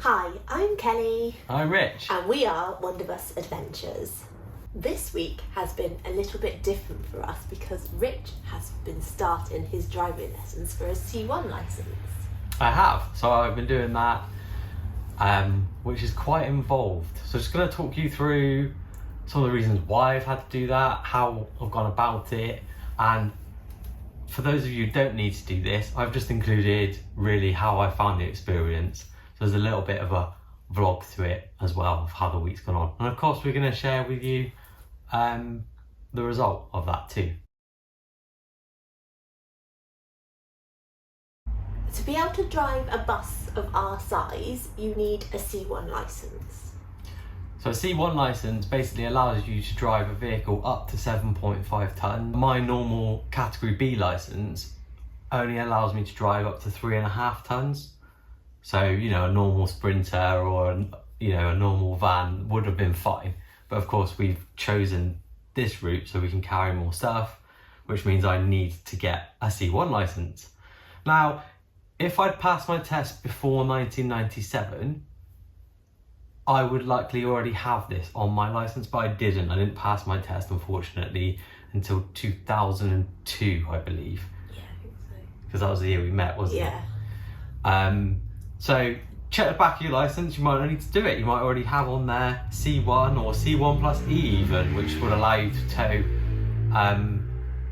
Hi, I'm Kelly. I'm Rich. And we are Wonderbus Adventures. This week has been a little bit different for us because Rich has been starting his driving lessons for a C1 licence. I have. So I've been doing that, which is quite involved. So I'm just going to talk you through some of the reasons why I've had to do that, how I've gone about it, and for those of you who don't need to do this, I've just included really how I found the experience. So there's a little bit of a vlog to it as well of how the week's gone on. And of course we're going to share with you the result of that too. To be able to drive a bus of our size, you need a C1 licence. So a C1 licence basically allows you to drive a vehicle up to 7.5 tonnes. My normal category B licence only allows me to drive up to 3.5 tonnes. So, you know, a normal Sprinter or, a normal van would have been fine. But of course we've chosen this route so we can carry more stuff, which means I need to get a C1 licence. Now, if I'd passed my test before 1997, I would likely already have this on my licence, but I didn't. I didn't pass my test, unfortunately, until 2002, I believe. Yeah, I think so. Because that was the year we met, wasn't it? Yeah. So check the back of your licence. You might not need to do it. You might already have on there C1 or C1 plus E even, which would allow you to tow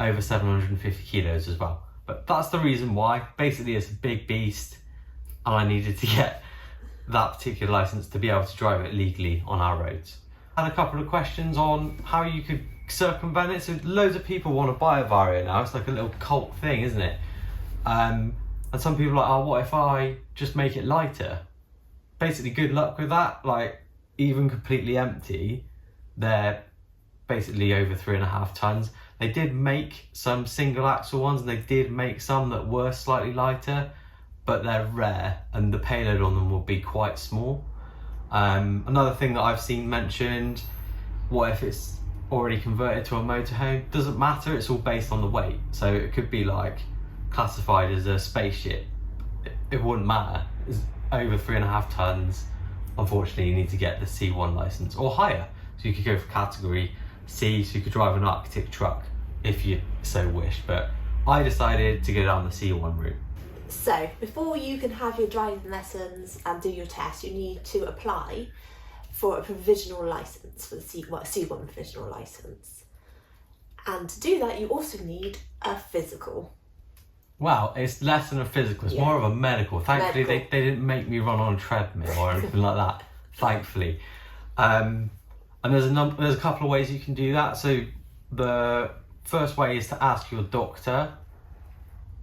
over 750 kilos as well. But that's the reason why. Basically, it's a big beast, and I needed to get that particular licence to be able to drive it legally on our roads. I had a couple of questions on how you could circumvent it. So loads of people want to buy a Vario now. It's like a little cult thing, isn't it? And some people are like, oh, what if I just make it lighter? Basically, good luck with that. Like, even completely empty, they're basically over 3.5 tonnes. They did make some single axle ones, and they did make some that were slightly lighter, but they're rare and the payload on them will be quite small. Another thing that I've seen mentioned, what if it's already converted to a motorhome? Doesn't matter, it's all based on the weight. So it could be like classified as a spaceship. It wouldn't matter. It's over 3.5 tonnes. Unfortunately, you need to get the C1 licence or higher. So you could go for category C, so you could drive an Arctic truck if you so wish. But I decided to go down the C1 route. So, before you can have your driving lessons and do your test, you need to apply for a provisional licence, for the C1 provisional licence. And to do that, you also need a physical. Well, it's less than a physical, it's more of a medical. Thankfully, They didn't make me run on a treadmill or anything like that, thankfully. And there's a couple of ways you can do that. So the first way is to ask your doctor.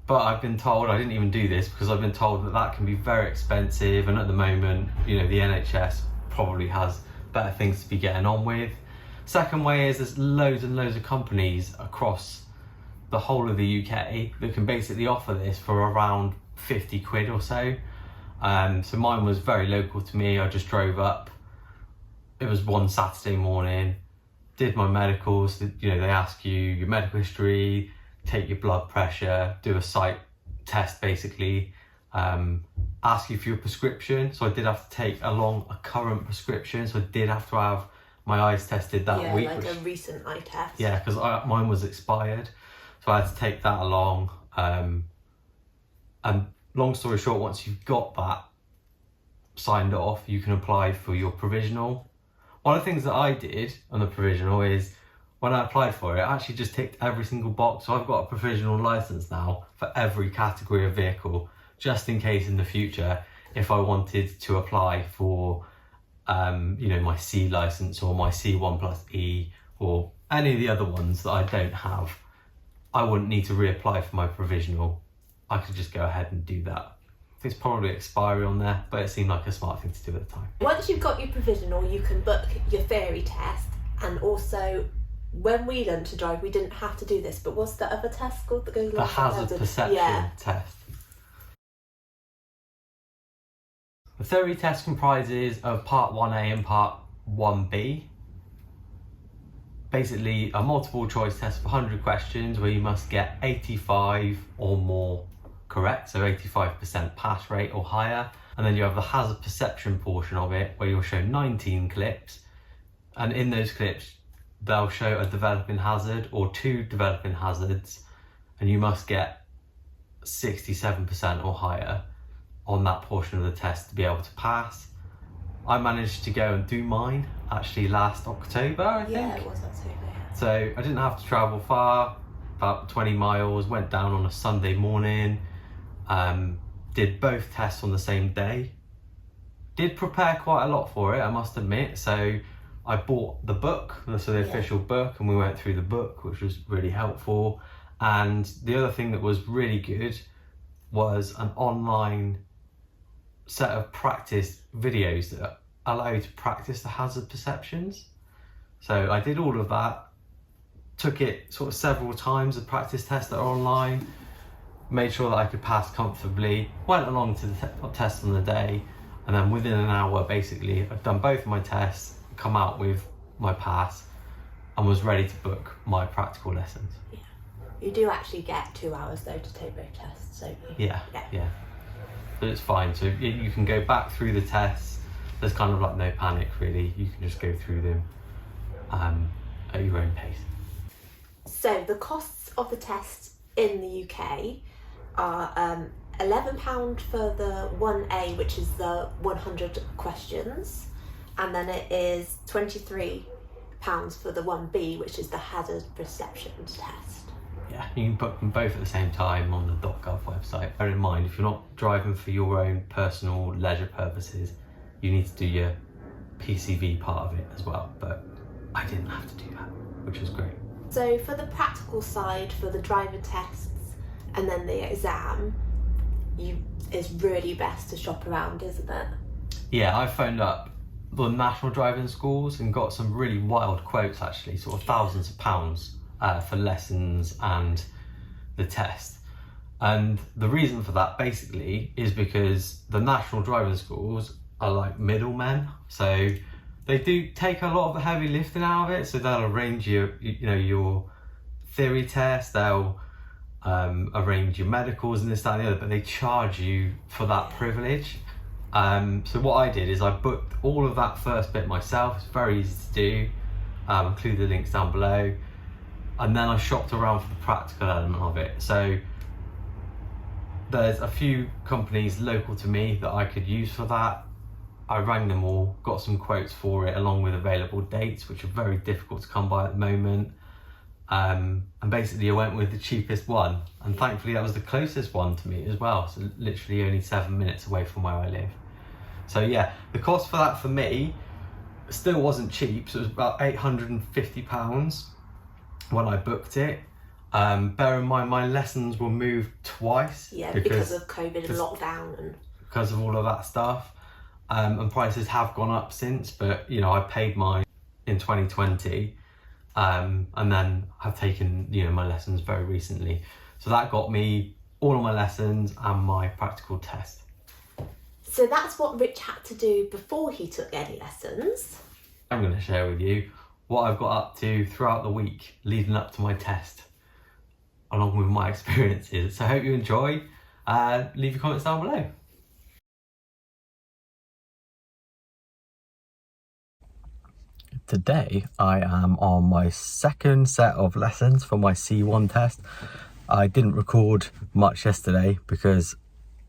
But I've been told, I didn't even do this because I've been told that that can be very expensive, and at the moment, you know, the NHS probably has better things to be getting on with. Second way is there's loads and loads of companies across the whole of the UK that can basically offer this for around 50 quid or so. So mine was very local to me. I just drove up. It was one Saturday morning, did my medicals. You know, they ask you your medical history, take your blood pressure, do a sight test basically, ask you for your prescription. So I did have to take along a current prescription, so I did have to have my eyes tested that week. Yeah, like a recent eye test. Yeah, because mine was expired, so I had to take that along. And long story short, once you've got that signed off, you can apply for your provisional. One of the things that I did on the provisional is, when I applied for it, I actually just ticked every single box. So I've got a provisional licence now for every category of vehicle, just in case in the future, if I wanted to apply for, my C licence or my C1 plus E or any of the other ones that I don't have, I wouldn't need to reapply for my provisional. I could just go ahead and do that. There's probably expiry on there, but it seemed like a smart thing to do at the time. Once you've got your provisional, you can book your theory test, and also, when we learned to drive, we didn't have to do this, but what's the other test called that goes along? The hazard perception test. The theory test comprises of part 1A and part 1B. Basically, a multiple choice test of 100 questions where you must get 85 or more correct, so 85% pass rate or higher. and then you have the hazard perception portion of it where you'll show 19 clips, and in those clips they'll show a developing hazard or 2 developing hazards, and you must get 67% or higher on that portion of the test to be able to pass. I managed to go and do mine actually last October, I think. Yeah, it was October. So I didn't have to travel far, about 20 miles, went down on a Sunday morning, did both tests on the same day. Did prepare quite a lot for it, I must admit. So I bought the book, so the official book, and we went through the book, which was really helpful. And the other thing that was really good was an online set of practice videos that allow you to practice the hazard perceptions. So I did all of that, took it sort of several times, the practice tests that are online, made sure that I could pass comfortably, went along to the test on the day, and then within an hour basically I'd done both of my tests, come out with my pass, and was ready to book my practical lessons. Yeah. You do actually get 2 hours though to take both tests, don't you? Yeah. But it's fine, so you can go back through the tests. There's kind of like no panic really, you can just go through them at your own pace. So the costs of the test in the UK are £11 for the 1A, which is the 100 questions, and then it is £23 for the 1B, which is the hazard perception test. Yeah, you can book them both at the same time on the .gov website. Bear in mind, if you're not driving for your own personal leisure purposes, you need to do your PCV part of it as well, but I didn't have to do that, which was great. So for the practical side, for the driver tests and then the exam, it's really best to shop around, isn't it? Yeah, I phoned up the national driving schools and got some really wild quotes actually, sort of thousands of pounds for lessons and the test. And the reason for that basically is because the national driving schools are like middlemen, so they do take a lot of the heavy lifting out of it. So they'll arrange your theory test, they'll arrange your medicals and this, that and the other, but they charge you for that privilege. So what I did is I booked all of that first bit myself. It's very easy to do, include the links down below, and then I shopped around for the practical element of it. So there's a few companies local to me that I could use for that. I rang them all, got some quotes for it along with available dates, which are very difficult to come by at the moment. And basically I went with the cheapest one, and thankfully that was the closest one to me as well, so literally only 7 minutes away from where I live. So yeah, the cost for that for me still wasn't cheap, so it was about £850 when I booked it. Bear in mind my lessons were moved twice. Yeah, because of COVID and lockdown and because of all of that stuff. And prices have gone up since, but I paid mine in 2020, and then have taken my lessons very recently. So that got me all of my lessons and my practical test. So that's what Rich had to do before he took any lessons. I'm going to share with you what I've got up to throughout the week leading up to my test, along with my experiences. So I hope you enjoy. Leave your comments down below. Today I am on my second set of lessons for my C1 test. I didn't record much yesterday because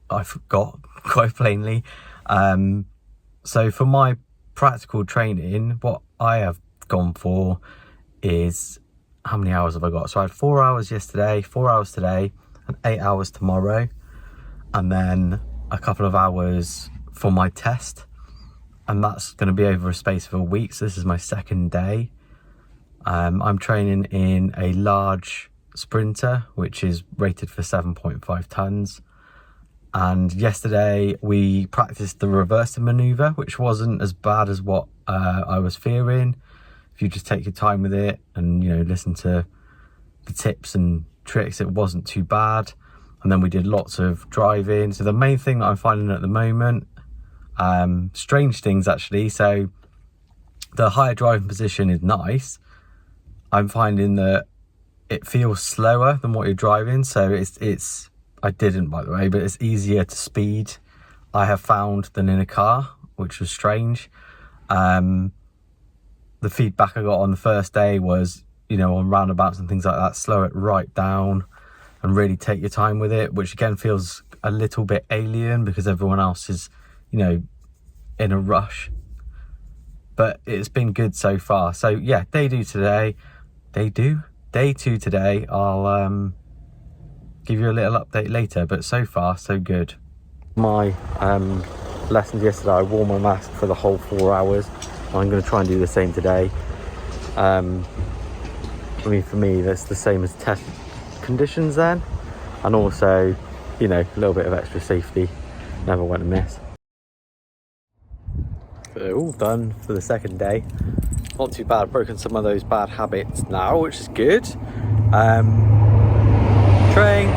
I forgot, quite plainly. So for my practical training, what I have gone for is, how many hours have I got? So I had 4 hours yesterday, 4 hours today, and 8 hours tomorrow, and then a couple of hours for my test. And that's going to be over a space of a week. So this is my second day. I'm training in a large sprinter, which is rated for 7.5 tons. And yesterday we practiced the reversing maneuver, which wasn't as bad as what I was fearing. If you just take your time with it and listen to the tips and tricks, it wasn't too bad. And then we did lots of driving. So the main thing that I'm finding at the moment, strange things actually, so the higher driving position is nice. I'm finding that it feels slower than what you're driving, so it's I didn't, by the way, but it's easier to speed I have found than in a car, which was strange. The feedback I got on the first day was, you know, on roundabouts and things like that, slow it right down and really take your time with it, which again feels a little bit alien because everyone else is, you know, in a rush. But it's been good so far. So yeah, day two today. I'll give you a little update later, but so far so good. My lessons yesterday, I wore my mask for the whole 4 hours. I'm going to try and do the same today. I mean, for me, that's the same as test conditions then, and also, you know, a little bit of extra safety, never went amiss. So all done for the second day. Not too bad, broken some of those bad habits now, which is good. Train.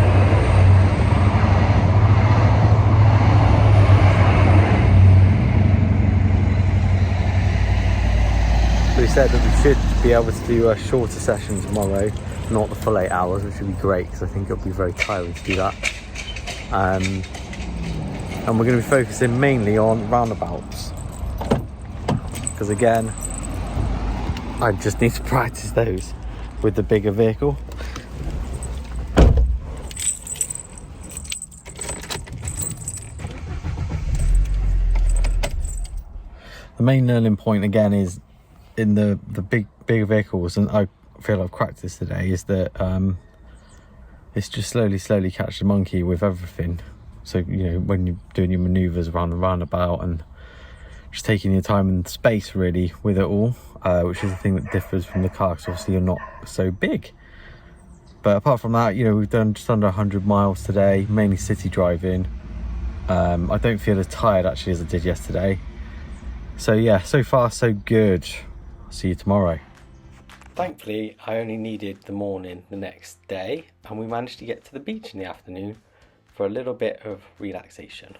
We said that we should be able to do a shorter session tomorrow, not the full 8 hours, which would be great because I think it'll be very tiring to do that. And we're going to be focusing mainly on roundabouts because again, I just need to practice those with the bigger vehicle. The main learning point again is in the bigger vehicles, and I feel I've cracked this today, is that it's just slowly catch the monkey with everything. So, you know, when you're doing your manoeuvres around the roundabout and just taking your time and space really with it all, which is the thing that differs from the car, because obviously you're not so big. But apart from that, you know, we've done just under 100 miles today, mainly city driving. I don't feel as tired actually as I did yesterday. So yeah, so far so good. I'll see you tomorrow. Thankfully, I only needed the morning the next day, and we managed to get to the beach in the afternoon for a little bit of relaxation.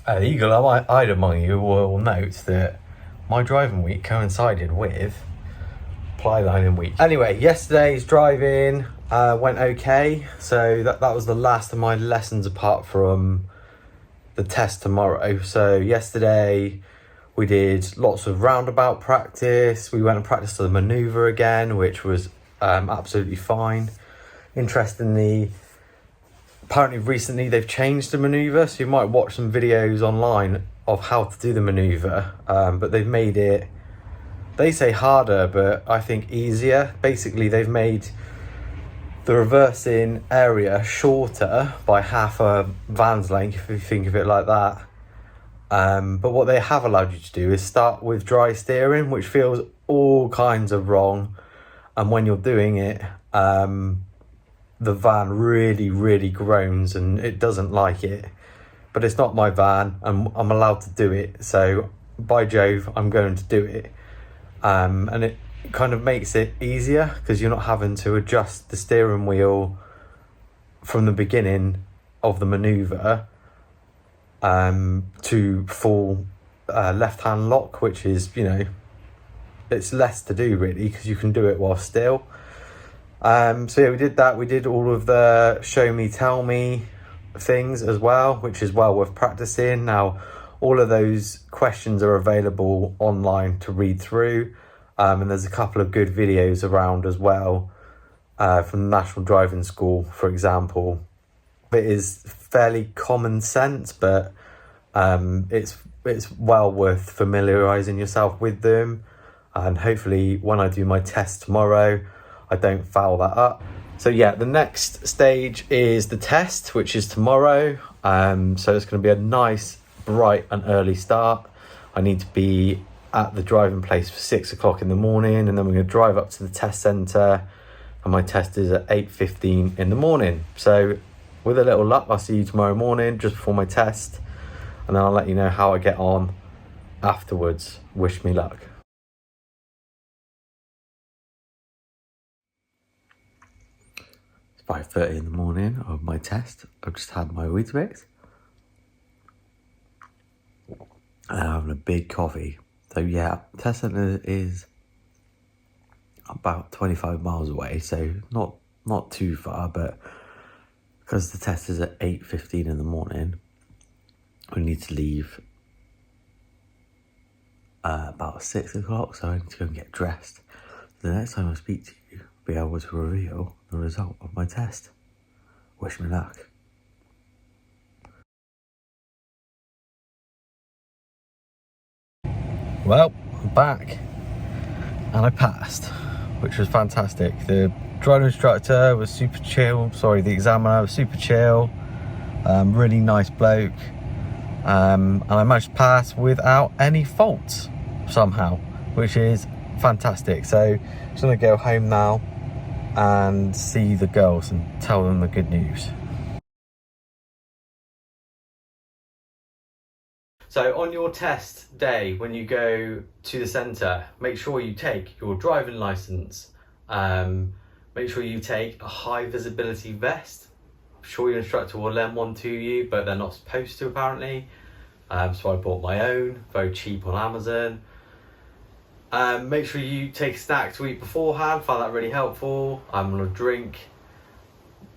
The eagle-eyed among you will note that my driving week coincided with ply lining week. Anyway, yesterday's driving went okay. So that was the last of my lessons apart from the test tomorrow. So yesterday we did lots of roundabout practice. We went and practiced the manoeuvre again, which was absolutely fine. Interestingly, apparently recently they've changed the manoeuvre, so you might watch some videos online of how to do the manoeuvre, but they've made it, they say harder, but I think easier. Basically, they've made the reversing area shorter by half a van's length, if you think of it like that. But what they have allowed you to do is start with dry steering, which feels all kinds of wrong. And when you're doing it, the van really groans and it doesn't like it. But it's not my van, and I'm allowed to do it, so by Jove, I'm going to do it. And it kind of makes it easier because you're not having to adjust the steering wheel from the beginning of the manoeuvre to full left-hand lock, which is, you know, it's less to do really because you can do it while still. So yeah, we did that. We did all of the show me, tell me things as well, which is well worth practicing. Now, all of those questions are available online to read through. And there's a couple of good videos around as well, from the National Driving School, for example. It is fairly common sense, but it's well worth familiarising yourself with them. And hopefully when I do my test tomorrow, I don't foul that up. So yeah, the next stage is the test, which is tomorrow. So it's going to be a nice, bright and early start. I need to be at the driving place for 6 o'clock in the morning, and then we're going to drive up to the test centre, and my test is at 8:15 in the morning. So with a little luck, I'll see you tomorrow morning just before my test, and then I'll let you know how I get on afterwards. Wish me luck. 5:30 in the morning of my test. I've just had my Weetabix. And I'm having a big coffee. So yeah, test centre is about 25 miles away, so not too far, but because the test is at 8:15 in the morning, we need to leave about 6 o'clock, so I need to go and get dressed. The next time I speak to you, I'll be able to reveal the result of my test. Wish me luck. Well, I'm back and I passed, which was fantastic. The driving instructor was super chill, the examiner was super chill, really nice bloke, and I managed to pass without any faults somehow, which is fantastic. So I'm just gonna go home now and see the girls and tell them the good news. So on your test day, when you go to the centre, make sure you take your driving licence, make sure you take a high visibility vest. I'm sure your instructor will lend one to you, but they're not supposed to apparently. So I bought my own, very cheap on Amazon. Make sure you take a snack to eat beforehand, find that really helpful. I'm on a drink.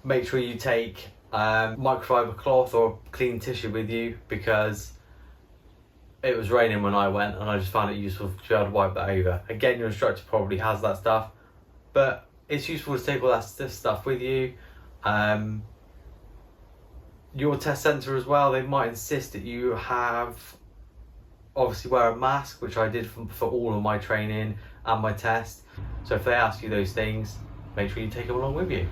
Make sure you take microfiber cloth or clean tissue with you, because it was raining when I went and I just found it useful to be able to wipe that over. Again, your instructor probably has that stuff, but it's useful to take all that stuff with you. Your test centre as well, they might insist that you have, obviously wear a mask, which I did for all of my training and my test. So if they ask you those things, make sure you take them along with you.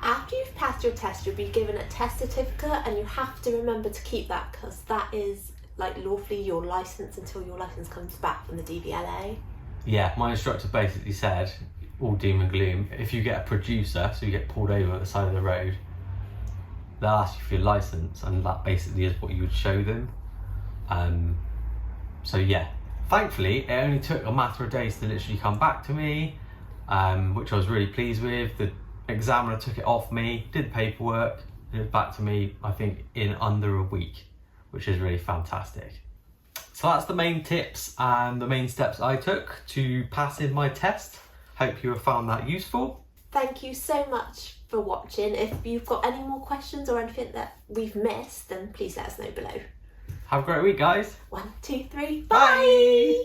After you've passed your test, you'll be given a test certificate, and you have to remember to keep that, because that is like lawfully your licence until your licence comes back from the DVLA. Yeah, my instructor basically said, all doom and gloom, if you get a producer, so you get pulled over at the side of the road, they'll ask you for your licence, and that basically is what you would show them. So yeah, thankfully it only took a matter of days to literally come back to me, which I was really pleased with. The examiner took it off me, did the paperwork, did it back to me, I think in under a week, which is really fantastic. So that's the main tips and the main steps I took to pass in my test. Hope you have found that useful. Thank you so much for watching. If you've got any more questions or anything that we've missed, then please let us know below. Have a great week, guys. 1, 2, 3, bye!